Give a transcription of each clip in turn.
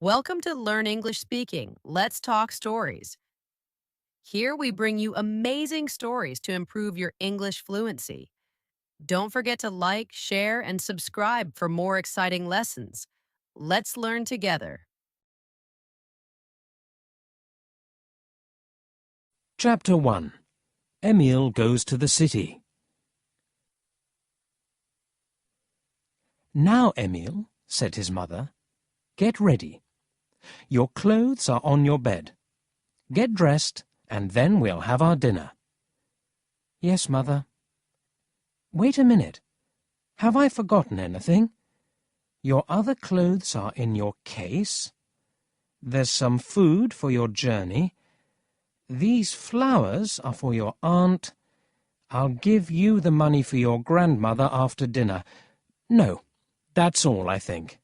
Welcome to Learn English Speaking. Let's talk stories. Here we bring you amazing stories to improve your English fluency. Don't forget to like, share, and subscribe for more exciting lessons. Let's learn together. Chapter 1. Emil Goes to the City. "Now, Emil," said his mother, "get ready. Your clothes are on your bed. Get dressed, and then we'll have our dinner." "Yes, mother." "Wait a minute. Have I forgotten anything? Your other clothes are in your case. There's some food for your journey. These flowers are for your aunt. I'll give you the money for your grandmother after dinner. No, that's all, I think."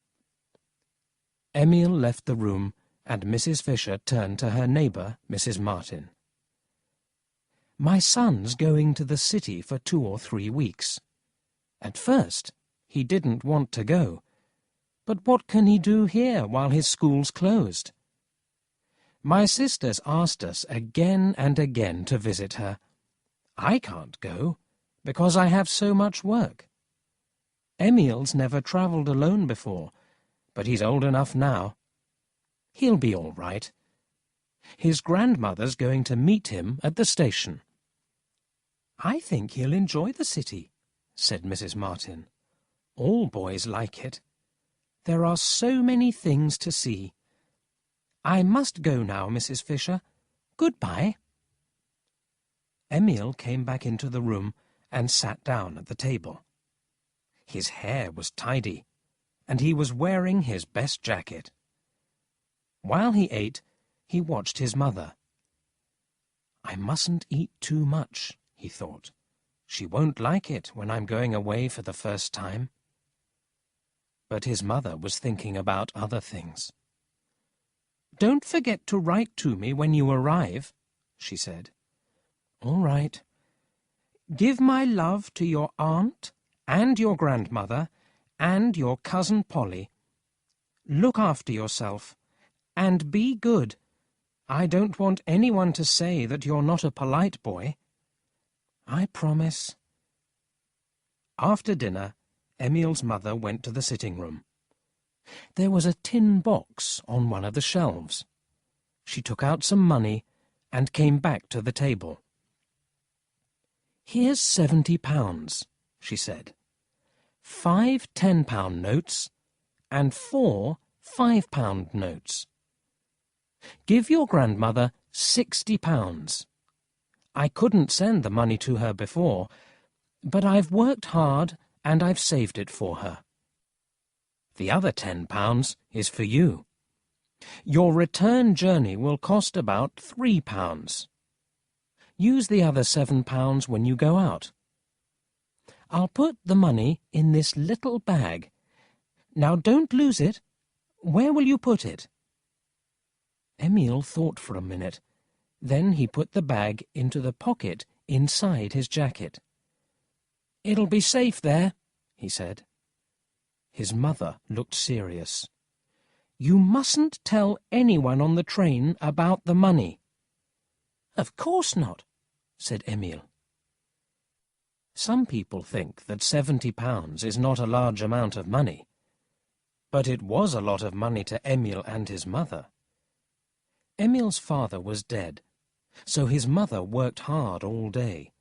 Emil left the room, and Mrs. Fisher turned to her neighbour, Mrs. Martin. "My son's going to the city for 2 or 3 weeks. At first, he didn't want to go. But what can he do here while his school's closed? My sister's asked us again and again to visit her. I can't go, because I have so much work. Emil's never travelled alone before, but he's old enough now. He'll be all right. His grandmother's going to meet him at the station." "I think he'll enjoy the city," said Mrs. Martin. "All boys like it. There are so many things to see. I must go now, Mrs. Fisher. Goodbye." Emil came back into the room and sat down at the table. His hair was tidy, and he was wearing his best jacket. While he ate, he watched his mother. "I mustn't eat too much," he thought. "She won't like it when I'm going away for the first time." But his mother was thinking about other things. "Don't forget to write to me when you arrive," she said. "All right. Give my love to your aunt and your grandmother and your cousin Polly. Look after yourself, and be good. I don't want anyone to say that you're not a polite boy." "I promise." After dinner, Emil's mother went to the sitting room. There was a tin box on one of the shelves. She took out some money and came back to the table. "Here's £70, she said. 5 £10 notes and 4 £5 notes. Give your grandmother £60. I couldn't send the money to her before, but I've worked hard and I've saved it for her. The other £10 is for you. Your return journey will cost about £3. Use the other £7 when you go out. I'll put the money in this little bag. Now don't lose it. Where will you put it?" Emil thought for a minute. Then he put the bag into the pocket inside his jacket. "It'll be safe there," he said. His mother looked serious. "You mustn't tell anyone on the train about the money." "Of course not," said Emil. Some people think that £70 is not a large amount of money. But it was a lot of money to Emil and his mother. Emil's father was dead, so his mother worked hard all day.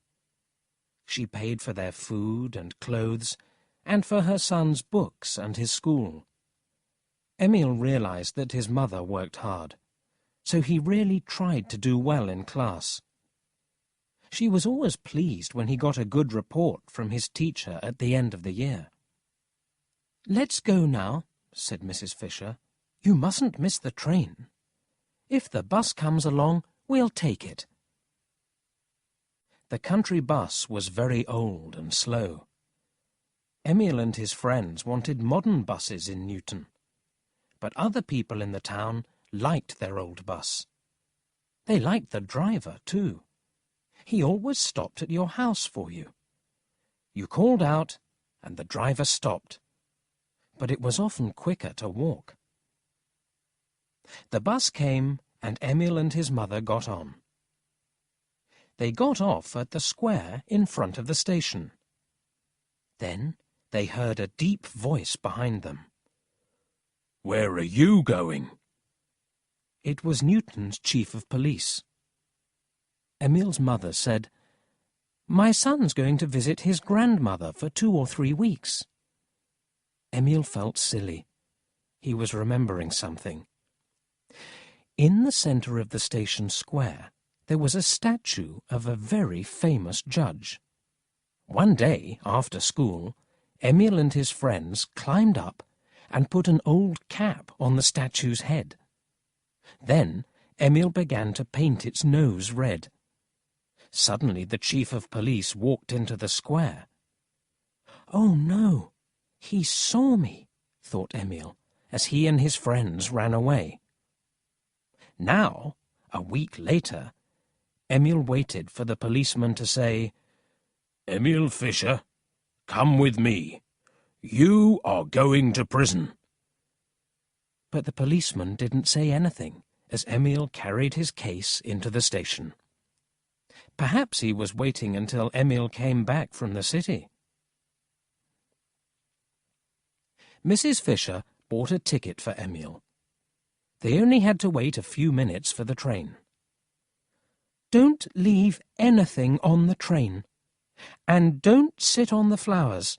She paid for their food and clothes, and for her son's books and his school. Emil realized that his mother worked hard, so he really tried to do well in class. She was always pleased when he got a good report from his teacher at the end of the year. "Let's go now," said Mrs. Fisher. "You mustn't miss the train. If the bus comes along, we'll take it." The country bus was very old and slow. Emil and his friends wanted modern buses in Newton, but other people in the town liked their old bus. They liked the driver, too. He always stopped at your house for you. You called out, and the driver stopped, but it was often quicker to walk. The bus came, and Emil and his mother got on. They got off at the square in front of the station. Then they heard a deep voice behind them. "Where are you going?" It was Newton's chief of police. Emil's mother said, "My son's going to visit his grandmother for 2 or 3 weeks." Emil felt silly. He was remembering something. In the centre of the station square, there was a statue of a very famous judge. One day, after school, Emil and his friends climbed up and put an old cap on the statue's head. Then Emil began to paint its nose red. Suddenly the chief of police walked into the square. "Oh no, he saw me," thought Emil, as he and his friends ran away. Now, a week later, Emil waited for the policeman to say, "Emil Fischer, come with me. You are going to prison." But the policeman didn't say anything as Emil carried his case into the station. Perhaps he was waiting until Emil came back from the city. Mrs. Fischer bought a ticket for Emil. They only had to wait a few minutes for the train. "Don't leave anything on the train. And don't sit on the flowers.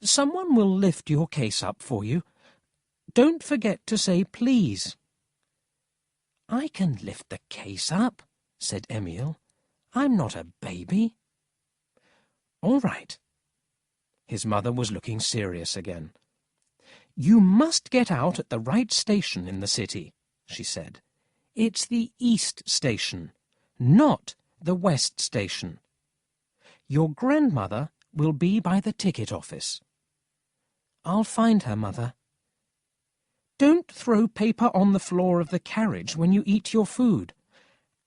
Someone will lift your case up for you. Don't forget to say please." "I can lift the case up," said Emil. "I'm not a baby." "All right." His mother was looking serious again. "You must get out at the right station in the city," she said. "It's the East Station, not the West Station. Your grandmother will be by the ticket office." "I'll find her, Mother." "Don't throw paper on the floor of the carriage when you eat your food.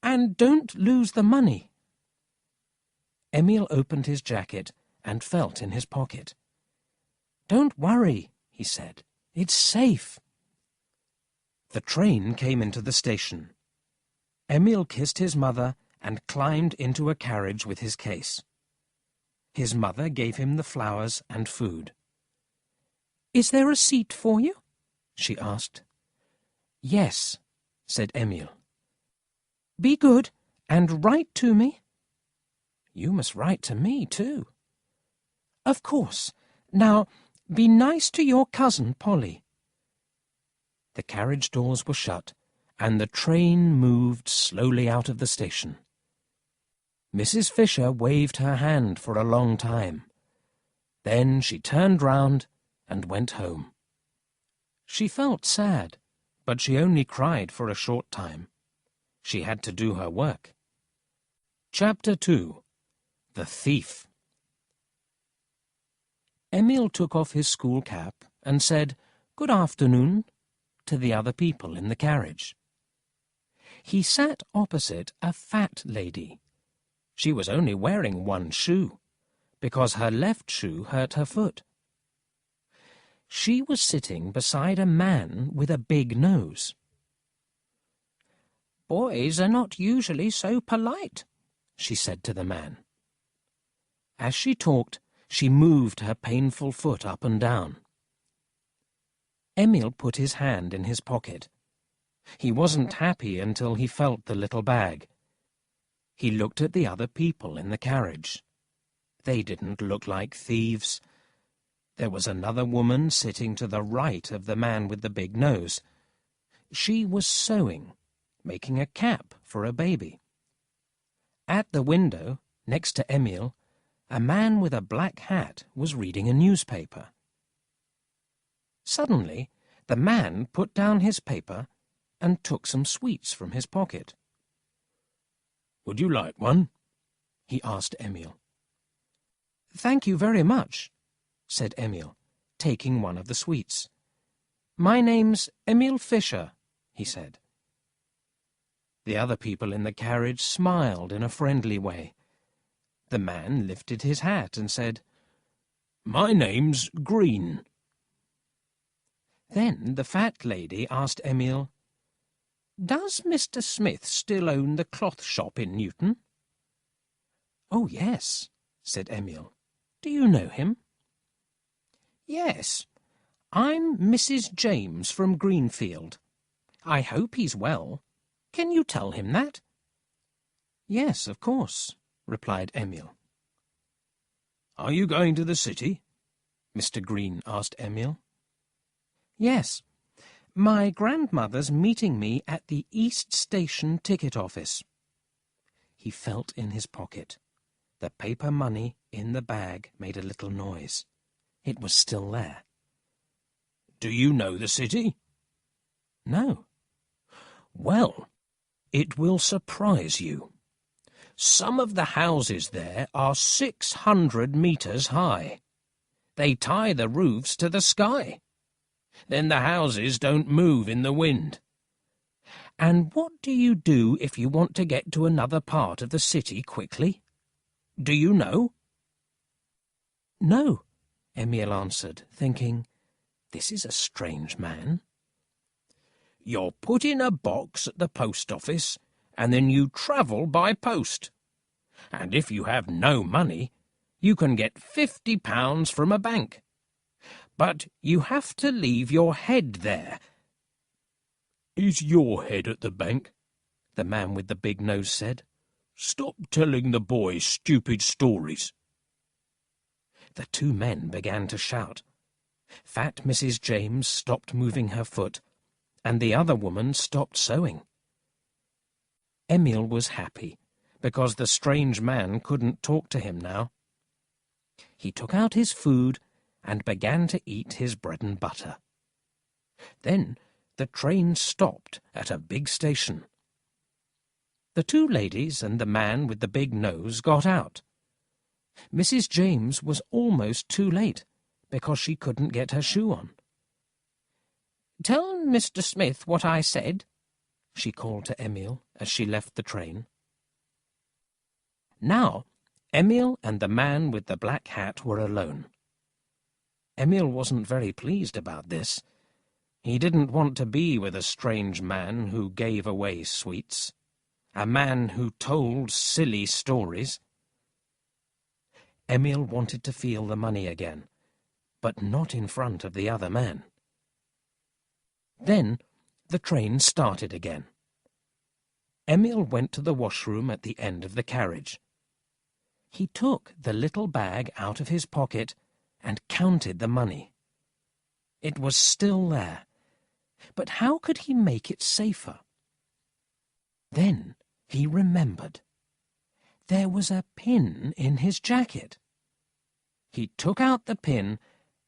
And don't lose the money." Emil opened his jacket and felt in his pocket. "Don't worry," he said. "It's safe." The train came into the station. Emil kissed his mother and climbed into a carriage with his case. His mother gave him the flowers and food. "Is there a seat for you?" she asked. "Yes," said Emil. "Be good and write to me." "You must write to me, too." "Of course. Now, be nice to your cousin Polly." The carriage doors were shut, and the train moved slowly out of the station. Mrs. Fischer waved her hand for a long time. Then she turned round and went home. She felt sad, but she only cried for a short time. She had to do her work. Chapter 2. The Thief. Emil took off his school cap and said, "Good afternoon," to the other people in the carriage. He sat opposite a fat lady. She was only wearing one shoe, because her left shoe hurt her foot. She was sitting beside a man with a big nose. "Boys are not usually so polite," she said to the man. As she talked, she moved her painful foot up and down. Emil put his hand in his pocket. He wasn't happy until he felt the little bag. He looked at the other people in the carriage. They didn't look like thieves. There was another woman sitting to the right of the man with the big nose. She was sewing, making a cap for a baby. At the window, next to Emil, a man with a black hat was reading a newspaper. Suddenly, the man put down his paper and took some sweets from his pocket. "Would you like one?" he asked Emil. "Thank you very much," said Emil, taking one of the sweets. "My name's Emil Fischer," he said. The other people in the carriage smiled in a friendly way. The man lifted his hat and said, "My name's Green." Then the fat lady asked Emil, Does Mr. Smith still own the cloth shop in Newton?" "Oh, yes," said Emil. "Do you know him?" "Yes. I'm Mrs. James from Greenfield. I hope he's well. Can you tell him that?" "Yes, of course," replied Emil. "Are you going to the city?" Mr. Green asked Emil. "Yes. My grandmother's meeting me at the East Station ticket office." He felt in his pocket. The paper money in the bag made a little noise. It was still there. "Do you know the city?" "No." "Well, it will surprise you. Some of the houses there are 600 meters high. They tie the roofs to the sky. Then the houses don't move in the wind. And what do you do if you want to get to another part of the city quickly? Do you know?" "No," Emil answered, thinking, this is a strange man. "You're put in a box at the post office, and then you travel by post. And if you have no money, you can get £50 from a bank. But you have to leave your head there." "Is your head at the bank?" the man with the big nose said. "Stop telling the boy stupid stories." The two men began to shout. Fat Mrs. James stopped moving her foot, and the other woman stopped sewing. Emil was happy, because the strange man couldn't talk to him now. He took out his food and began to eat his bread and butter. Then the train stopped at a big station. The two ladies and the man with the big nose got out. Mrs. James was almost too late, because she couldn't get her shoe on. "Tell Mr. Smith what I said," she called to Emil as she left the train. Now, Emil and the man with the black hat were alone. Emil wasn't very pleased about this. He didn't want to be with a strange man who gave away sweets, a man who told silly stories. Emil wanted to feel the money again, but not in front of the other man. Then the train started again. Emil went to the washroom at the end of the carriage. He took the little bag out of his pocket and counted the money. It was still there, but how could he make it safer? Then he remembered. There was a pin in his jacket. He took out the pin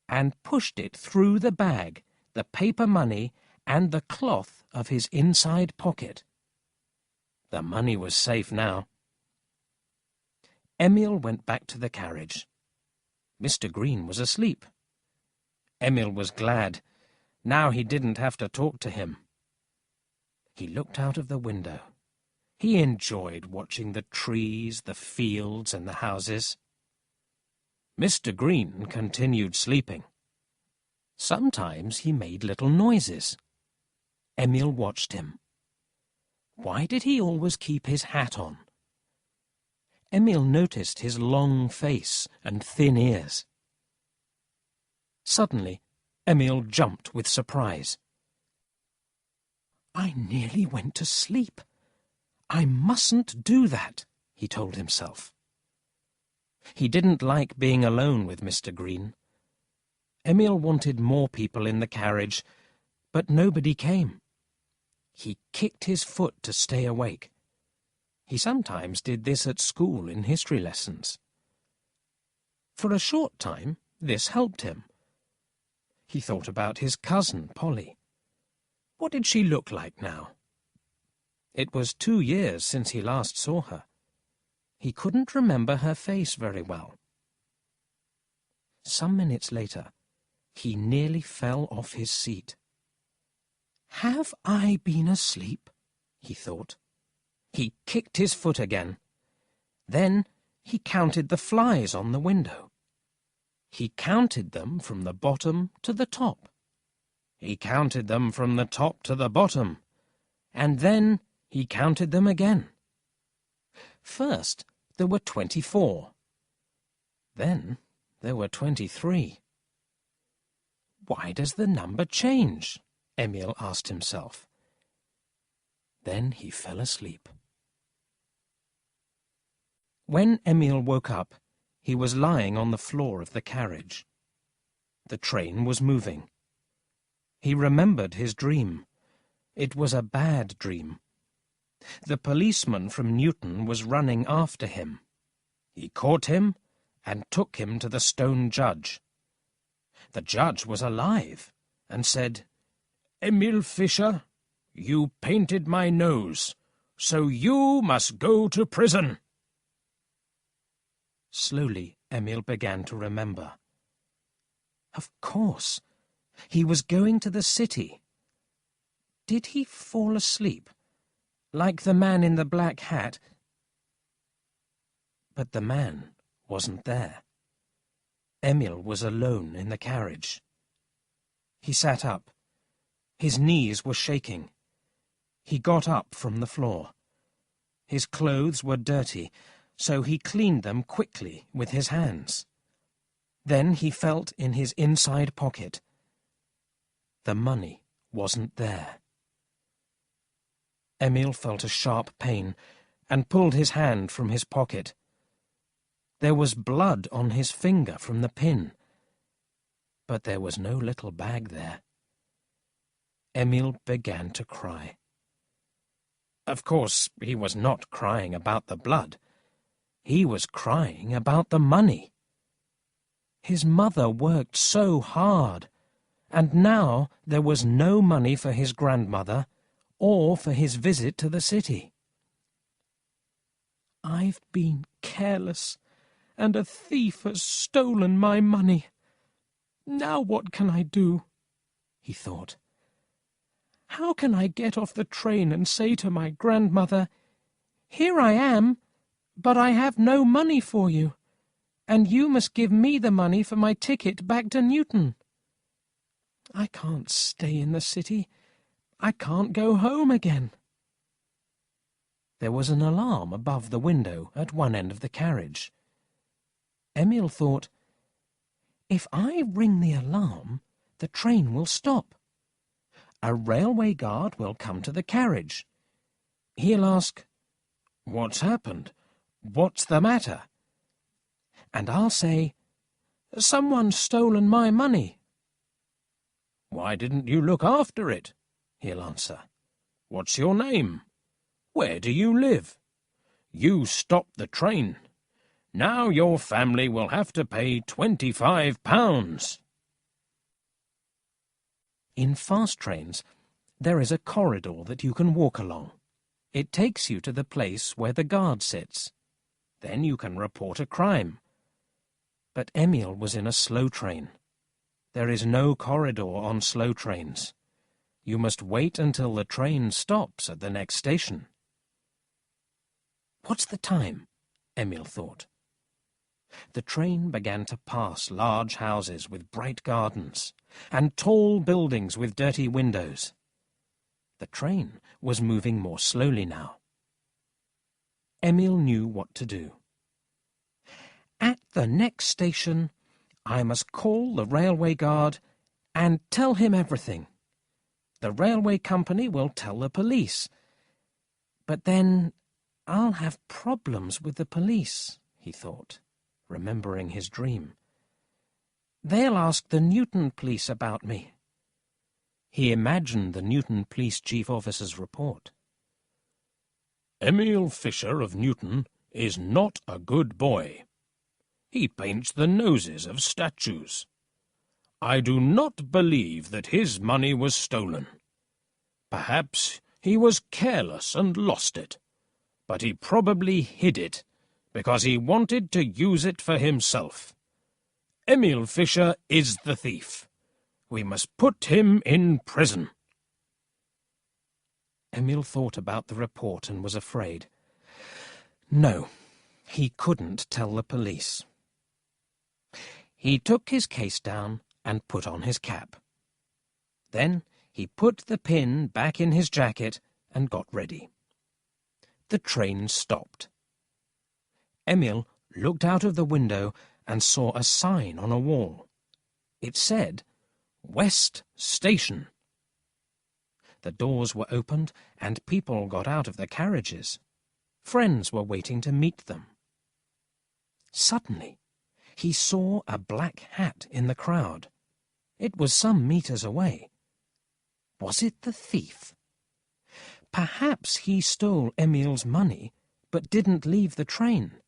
and pushed it through the bag, the paper money, and the cloth of his inside pocket. The money was safe now. Emil went back to the carriage. Mr. Green was asleep. Emil was glad. Now he didn't have to talk to him. He looked out of the window. He enjoyed watching the trees, the fields, and the houses. Mr. Green continued sleeping. Sometimes he made little noises. Emil watched him. Why did he always keep his hat on? Emil noticed his long face and thin ears. Suddenly, Emil jumped with surprise. "I nearly went to sleep. I mustn't do that," he told himself. He didn't like being alone with Mr. Green. Emil wanted more people in the carriage, but nobody came. He kicked his foot to stay awake. He sometimes did this at school in history lessons. For a short time, this helped him. He thought about his cousin, Polly. What did she look like now? It was 2 years since he last saw her. He couldn't remember her face very well. Some minutes later, he nearly fell off his seat. "Have I been asleep?" he thought. He kicked his foot again. Then he counted the flies on the window. He counted them from the bottom to the top. He counted them from the top to the bottom. and then he counted them again. First, there were 24. Then there were 23. Why does the number change? Emil asked himself. Then he fell asleep. When Emil woke up, he was lying on the floor of the carriage. The train was moving. He remembered his dream. It was a bad dream. The policeman from Newton was running after him. He caught him and took him to the stone judge. The judge was alive and said, "Emil Fischer, you painted my nose, so you must go to prison." Slowly, Emil began to remember. Of course, he was going to the city. Did he fall asleep, like the man in the black hat? But the man wasn't there. Emil was alone in the carriage. He sat up. His knees were shaking. He got up from the floor. His clothes were dirty, so he cleaned them quickly with his hands. Then he felt in his inside pocket. The money wasn't there. Emil felt a sharp pain and pulled his hand from his pocket. There was blood on his finger from the pin, but there was no little bag there. Emil began to cry. Of course, he was not crying about the blood. He was crying about the money. His mother worked so hard, and now there was no money for his grandmother or for his visit to the city. I've been careless, and a thief has stolen my money. Now what can I do? He thought. How can I get off the train and say to my grandmother, "Here I am, but I have no money for you, and you must give me the money for my ticket back to Newton"? I can't stay in the city. I can't go home again. There was an alarm above the window at one end of the carriage. Emil thought, if I ring the alarm, the train will stop. A railway guard will come to the carriage. He'll ask, "What's happened? What's the matter?" And I'll say, "Someone's stolen my money." "Why didn't you look after it?" he'll answer. "What's your name? Where do you live? You stopped the train. Now your family will have to pay £25. In fast trains, there is a corridor that you can walk along. It takes you to the place where the guard sits. Then you can report a crime. But Emil was in a slow train. There is no corridor on slow trains. You must wait until the train stops at the next station. What's the time? Emil thought. The train began to pass large houses with bright gardens and tall buildings with dirty windows. The train was moving more slowly now. Emil knew what to do. At the next station, I must call the railway guard and tell him everything. The railway company will tell the police. But then I'll have problems with the police, he thought, remembering his dream. They'll ask the Newton police about me. He imagined the Newton police chief officer's report. Emil Fischer of Newton is not a good boy. He paints the noses of statues. I do not believe that his money was stolen. Perhaps he was careless and lost it, but he probably hid it because he wanted to use it for himself. Emil Fischer is the thief. We must put him in prison. Emil thought about the report and was afraid. No, he couldn't tell the police. He took his case down and put on his cap. Then he put the pin back in his jacket and got ready. The train stopped. Emil looked out of the window and saw a sign on a wall. It said, "West Station." The doors were opened and people got out of the carriages. Friends were waiting to meet them. Suddenly, he saw a black hat in the crowd. It was some meters away. Was it the thief? Perhaps he stole Emil's money, but didn't leave the train.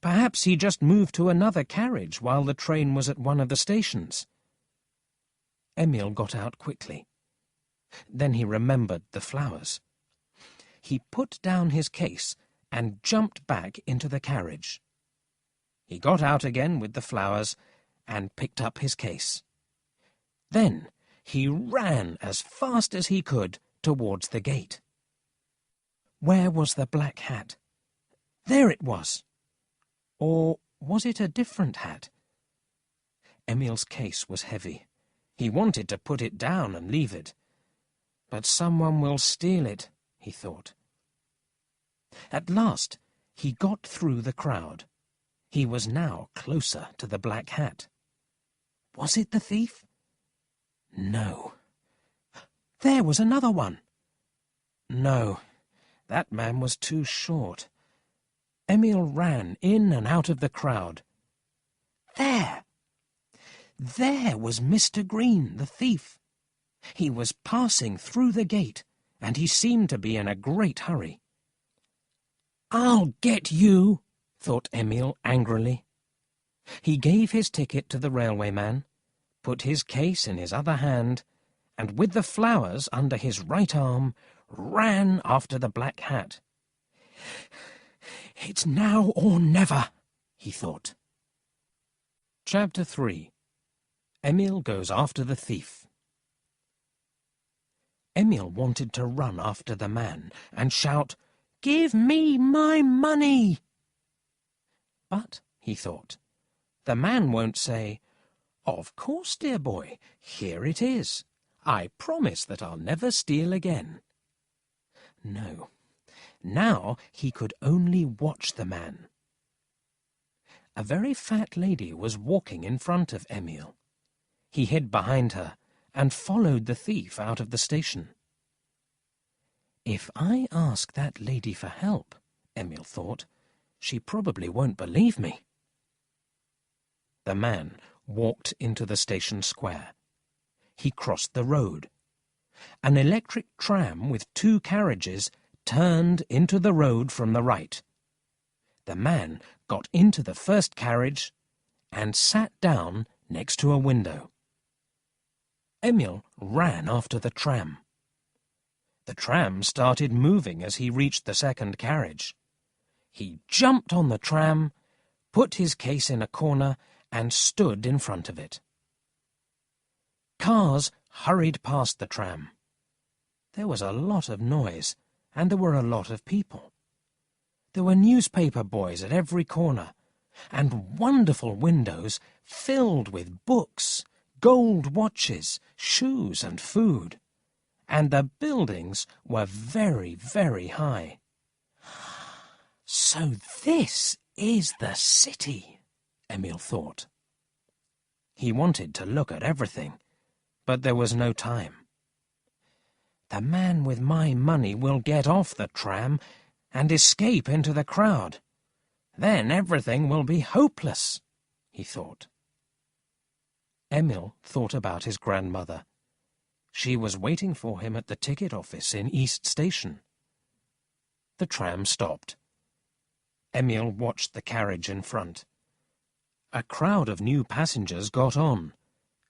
Perhaps he just moved to another carriage while the train was at one of the stations. Emil got out quickly. Then he remembered the flowers. He put down his case and jumped back into the carriage. He got out again with the flowers and picked up his case. Then he ran as fast as he could towards the gate. Where was the black hat? There it was. Or was it a different hat? Emil's case was heavy. He wanted to put it down and leave it. But someone will steal it, he thought. At last, he got through the crowd. He was now closer to the black hat. Was it the thief? No. There was another one. No, that man was too short. Emil ran in and out of the crowd. There! There was Mr. Green, the thief. He was passing through the gate, and he seemed to be in a great hurry. "I'll get you," thought Emil angrily. He gave his ticket to the railway man, put his case in his other hand, and with the flowers under his right arm, ran after the black hat. "It's now or never," he thought. Chapter 3. Emil goes after the thief. Emil wanted to run after the man and shout, "Give me my money!" But, he thought, the man won't say, "Of course, dear boy, here it is. I promise that I'll never steal again." No, now he could only watch the man. A very fat lady was walking in front of Emil. He hid behind her and followed the thief out of the station. If I ask that lady for help, Emil thought, she probably won't believe me. The man walked into the station square. He crossed the road. An electric tram with 2 carriages turned into the road from the right. The man got into the first carriage and sat down next to a window. Emil ran after the tram. The tram started moving as he reached the second carriage. He jumped on the tram, put his case in a corner, and stood in front of it. Cars hurried past the tram. There was a lot of noise, and there were a lot of people. There were newspaper boys at every corner, and wonderful windows filled with books, gold watches, shoes and food. And the buildings were very, very high. So this is the city, Emil thought. He wanted to look at everything, but there was no time. The man with my money will get off the tram and escape into the crowd. Then everything will be hopeless, he thought. Emil thought about his grandmother. She was waiting for him at the ticket office in East Station. The tram stopped. Emil watched the carriage in front. A crowd of new passengers got on,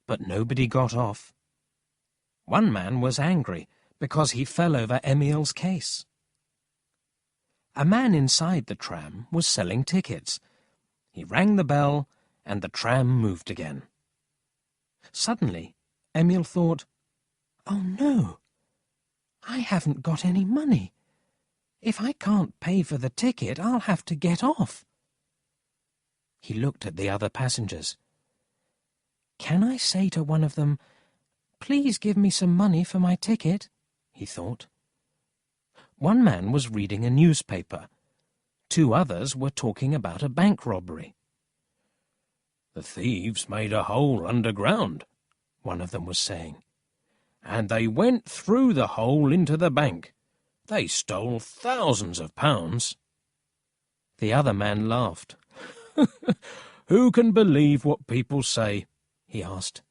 but nobody got off. One man was angry because he fell over Emil's case. A man inside the tram was selling tickets. He rang the bell, and the tram moved again. Suddenly, Emil thought, "Oh no, I haven't got any money. If I can't pay for the ticket, I'll have to get off." He looked at the other passengers. "Can I say to one of them, 'Please give me some money for my ticket'?" he thought. One man was reading a newspaper. 2 others were talking about a bank robbery. "The thieves made a hole underground," one of them was saying, "and they went through the hole into the bank. They stole thousands of pounds." The other man laughed. "Who can believe what people say?" he asked.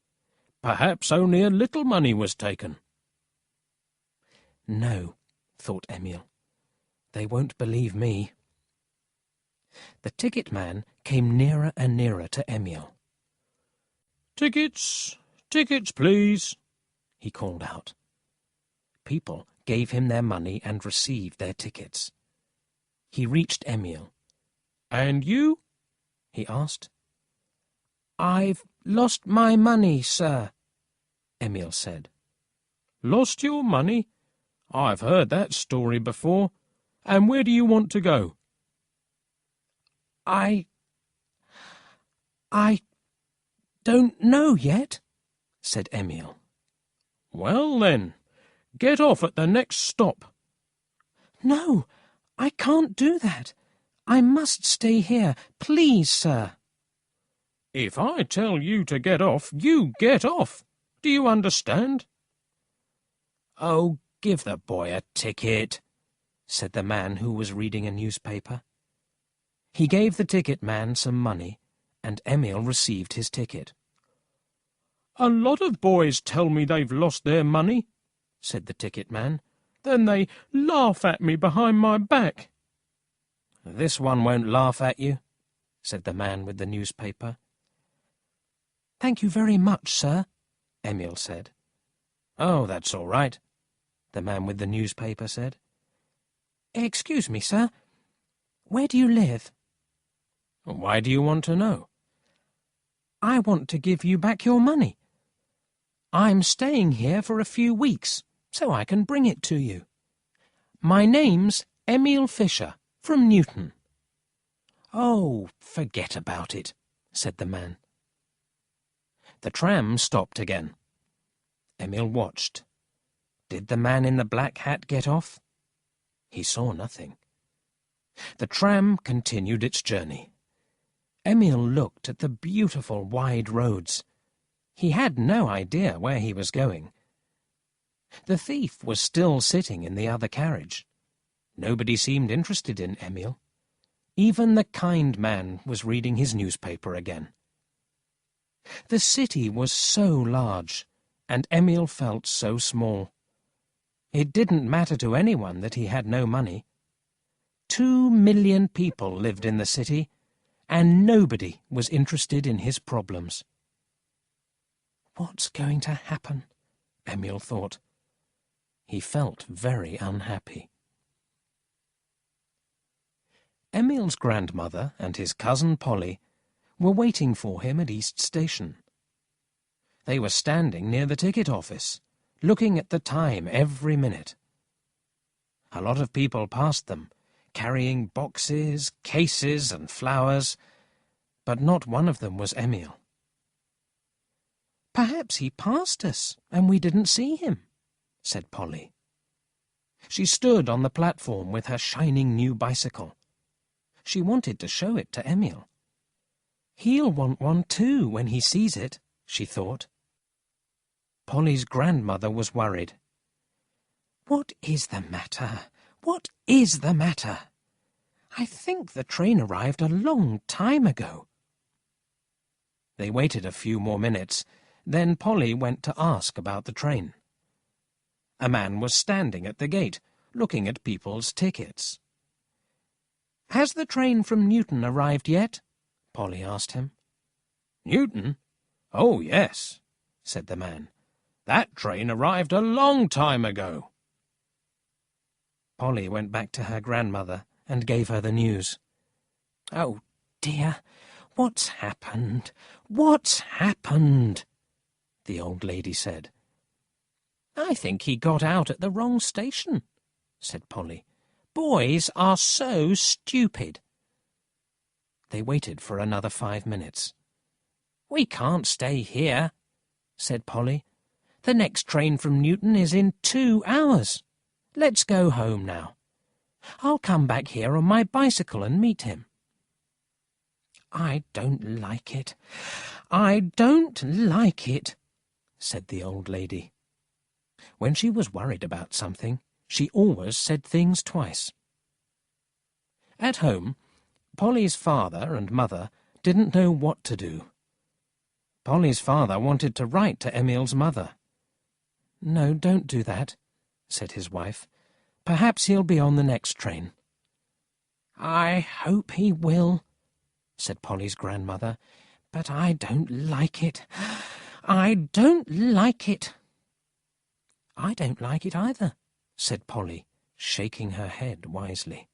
"Perhaps only a little money was taken." "No," thought Emil. "They won't believe me." The ticket man came nearer and nearer to Emil. "Tickets, tickets, please," he called out. People gave him their money and received their tickets. He reached Emil. "And you?" he asked. "I've lost my money, sir," Emil said. "Lost your money? I've heard that story before. And where do you want to go?" I don't know yet," said Emil. "Well, then, get off at the next stop." "No, I can't do that. I must stay here, please, sir." "If I tell you to get off, you get off. Do you understand?" "Oh, give the boy a ticket," said the man who was reading a newspaper. He gave the ticket man some money, and Emil received his ticket. "A lot of boys tell me they've lost their money," said the ticket man. "Then they laugh at me behind my back." "This one won't laugh at you," said the man with the newspaper. "Thank you very much, sir," Emil said. "Oh, that's all right," the man with the newspaper said. "Excuse me, sir. Where do you live?" "Why do you want to know?" "I want to give you back your money. I'm staying here for a few weeks, so I can bring it to you. My name's Emil Fisher, from Newton." "Oh, forget about it," said the man. The tram stopped again. Emil watched. Did the man in the black hat get off? He saw nothing. The tram continued its journey. Emil looked at the beautiful wide roads. He had no idea where he was going. The thief was still sitting in the other carriage. Nobody seemed interested in Emil. Even the kind man was reading his newspaper again. The city was so large, and Emil felt so small. It didn't matter to anyone that he had no money. 2 million people lived in the city, and nobody was interested in his problems. What's going to happen? Emil thought. He felt very unhappy. Emil's grandmother and his cousin Polly were waiting for him at East Station. They were standing near the ticket office, looking at the time every minute. A lot of people passed them, carrying boxes, cases, and flowers, but not one of them was Emil. "Perhaps he passed us, and we didn't see him," said Polly. She stood on the platform with her shining new bicycle. She wanted to show it to Emil. "He'll want one too when he sees it," she thought. Polly's grandmother was worried. "What is the matter? What is the matter? I think the train arrived a long time ago." They waited a few more minutes. Then Polly went to ask about the train. A man was standing at the gate, looking at people's tickets. "Has the train from Newton arrived yet?" Polly asked him. "Newton? Oh, yes," said the man. "That train arrived a long time ago." Polly went back to her grandmother and gave her the news. "Oh, dear, what's happened? What's happened?" the old lady said. "I think he got out at the wrong station," said Polly. "Boys are so stupid." They waited for another 5 minutes. "We can't stay here," said Polly. "The next train from Newton is in 2 hours. Let's go home now. I'll come back here on my bicycle and meet him." "I don't like it. I don't like it," said the old lady. When she was worried about something, she always said things twice. At home, Polly's father and mother didn't know what to do. Polly's father wanted to write to Emile's mother. "No, don't do that," said his wife. "Perhaps he'll be on the next train." "I hope he will," said Polly's grandmother, "but I don't like it. I don't like it." "I don't like it either," said Polly, shaking her head wisely.